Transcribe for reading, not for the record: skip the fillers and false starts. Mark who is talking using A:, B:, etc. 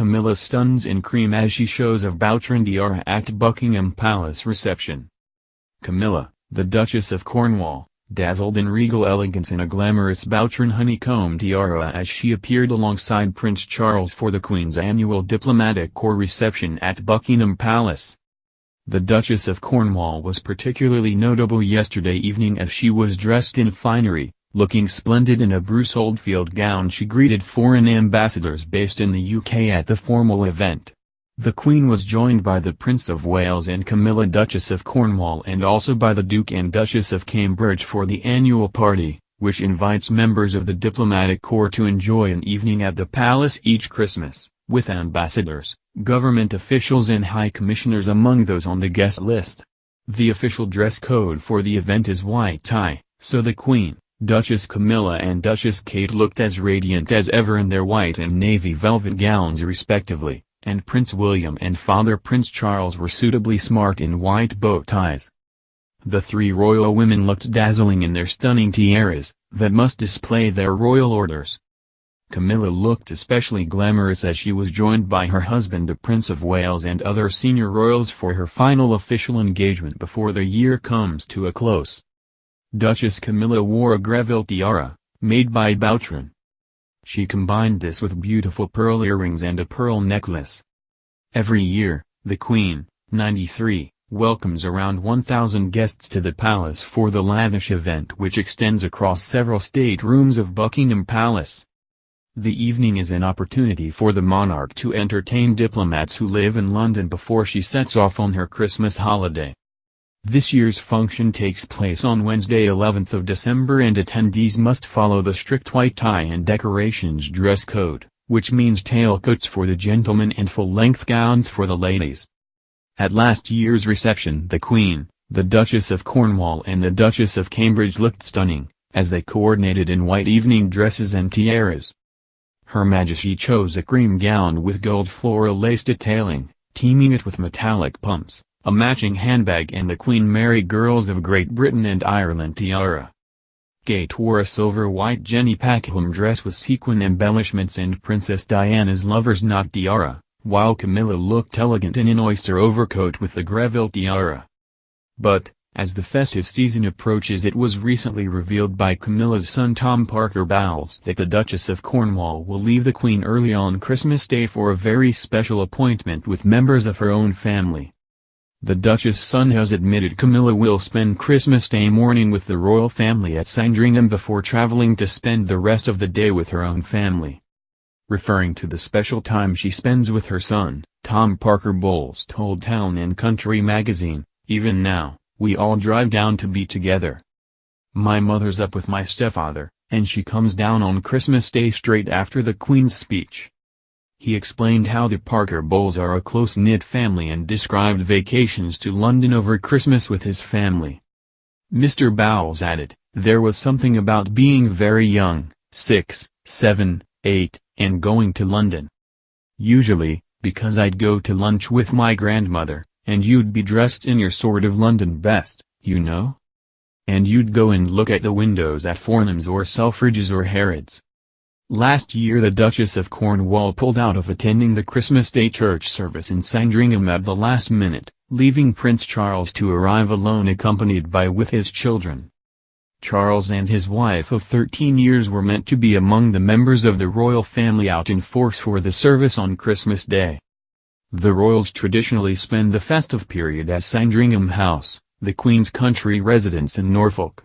A: Camilla stuns in cream as she shows a Boucheron tiara at Buckingham Palace reception. Camilla, the Duchess of Cornwall, dazzled in regal elegance in a glamorous Boucheron honeycomb tiara as she appeared alongside Prince Charles for the Queen's annual diplomatic corps reception at Buckingham Palace. The Duchess of Cornwall was particularly notable yesterday evening as she was dressed in finery, looking splendid in a Bruce Oldfield gown. She greeted foreign ambassadors based in the UK at the formal event. The Queen was joined by the Prince of Wales and Camilla, Duchess of Cornwall, and also by the Duke and Duchess of Cambridge for the annual party, which invites members of the diplomatic corps to enjoy an evening at the palace each Christmas, with ambassadors, government officials and high commissioners among those on the guest list. The official dress code for the event is white tie, so the Queen, Duchess Camilla and Duchess Kate looked as radiant as ever in their white and navy velvet gowns respectively, and Prince William and Father Prince Charles were suitably smart in white bow ties. The three royal women looked dazzling in their stunning tiaras, that must display their royal orders. Camilla looked especially glamorous as she was joined by her husband the Prince of Wales and other senior royals for her final official engagement before the year comes to a close. Duchess Camilla wore a Greville tiara, made by Boucheron. She combined this with beautiful pearl earrings and a pearl necklace. Every year, the Queen, 93, welcomes around 1,000 guests to the palace for the lavish event which extends across several staterooms of Buckingham Palace. The evening is an opportunity for the monarch to entertain diplomats who live in London before she sets off on her Christmas holiday. This year's function takes place on Wednesday 11th of December and attendees must follow the strict white tie and decorations dress code, which means tailcoats for the gentlemen and full-length gowns for the ladies. At last year's reception the Queen, the Duchess of Cornwall and the Duchess of Cambridge looked stunning, as they coordinated in white evening dresses and tiaras. Her Majesty chose a cream gown with gold floral lace detailing, teaming it with metallic pumps, a matching handbag and the Queen Mary Girls of Great Britain and Ireland tiara. Kate wore a silver-white Jenny Packham dress with sequin embellishments and Princess Diana's lover's knot tiara, while Camilla looked elegant in an oyster overcoat with the Greville tiara. But, as the festive season approaches, it was recently revealed by Camilla's son Tom Parker Bowles that the Duchess of Cornwall will leave the Queen early on Christmas Day for a very special appointment with members of her own family. The Duchess' son has admitted Camilla will spend Christmas Day morning with the royal family at Sandringham before traveling to spend the rest of the day with her own family. Referring to the special time she spends with her son, Tom Parker Bowles told Town & Country magazine, "Even now, we all drive down to be together. My mother's up with my stepfather, and she comes down on Christmas Day straight after the Queen's speech." He explained how the Parker Bowles are a close-knit family and described vacations to London over Christmas with his family. Mr. Bowles added, "There was something about being very young, 6, 7, 8, and going to London. Usually, because I'd go to lunch with my grandmother, and you'd be dressed in your sort of London best, you know? And you'd go and look at the windows at Fornham's or Selfridge's or Harrods." Last year the Duchess of Cornwall pulled out of attending the Christmas Day church service in Sandringham at the last minute, leaving Prince Charles to arrive alone accompanied by with his children. Charles and his wife of 13 years were meant to be among the members of the royal family out in force for the service on Christmas Day. The royals traditionally spend the festive period at Sandringham House, the Queen's country residence in Norfolk.